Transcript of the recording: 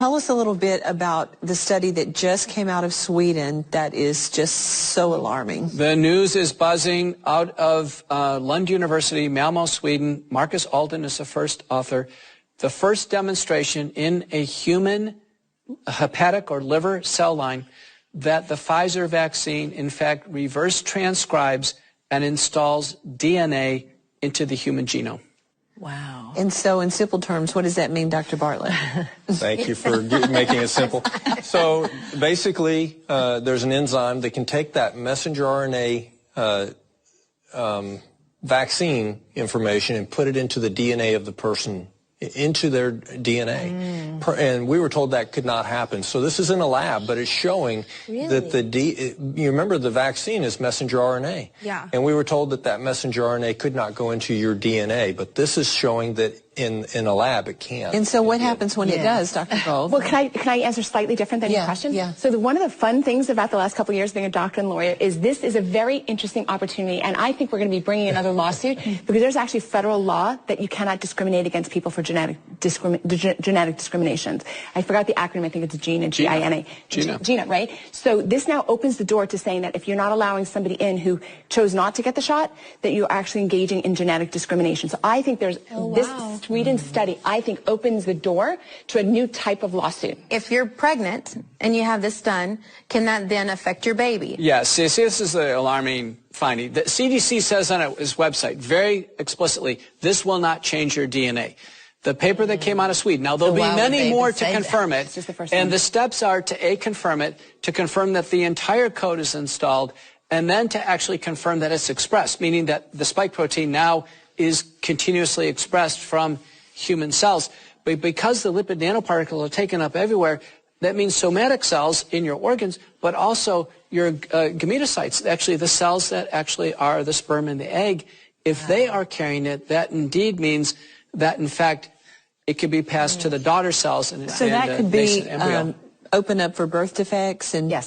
Tell us a little bit about the study that just came out of Sweden that is just so alarming. The news is buzzing out of Lund University, Malmö, Sweden. Marcus Alden is the first author. The first demonstration in a human hepatic or liver cell line that the Pfizer vaccine, in fact, reverse transcribes and installs DNA into the human genome. Wow. And so in simple terms, what does that mean, Dr. Bartlett? Thank you for making it simple. So basically, there's an enzyme that can take that messenger RNA vaccine information and put it into the DNA of the person, into their DNA. And we were told that could not happen. So this is in a lab, but it's showing that you remember the vaccine is messenger RNA. Yeah. And we were told that that messenger RNA could not go into your DNA, but this is showing that in a lab it can. And so what happens when it does, Dr. Gold? Well, can I answer slightly different than your question? Yeah. So one of the fun things about the last couple of years being a doctor and lawyer is this is a very interesting opportunity, and I think we're going to be bringing another lawsuit because there's actually federal law that you cannot discriminate against people for genetic discriminations. I forgot the acronym. I think it's GINA, G-I-N-A. GINA, right? So this now opens the door to saying that if you're not allowing somebody in who chose not to get the shot, that you're actually engaging in genetic discrimination. So I think there's this Sweden study, I think, opens the door to a new type of lawsuit. If you're pregnant and you have this done, can that then affect your baby? Yes, this is the alarming finding. The CDC says on its website very explicitly, this will not change your DNA. The paper that came out of Sweden, now there'll be many more to confirm it, and the steps are to confirm it, to confirm that the entire code is installed, and then to actually confirm that it's expressed, meaning that the spike protein now is continuously expressed from human cells. But because the lipid nanoparticles are taken up everywhere, that means somatic cells in your organs, but also your gametocytes, actually the cells that actually are the sperm and the egg. If they are carrying it, that indeed means that, in fact, it could be passed to the daughter cells. And so that could be open up for birth defects and all.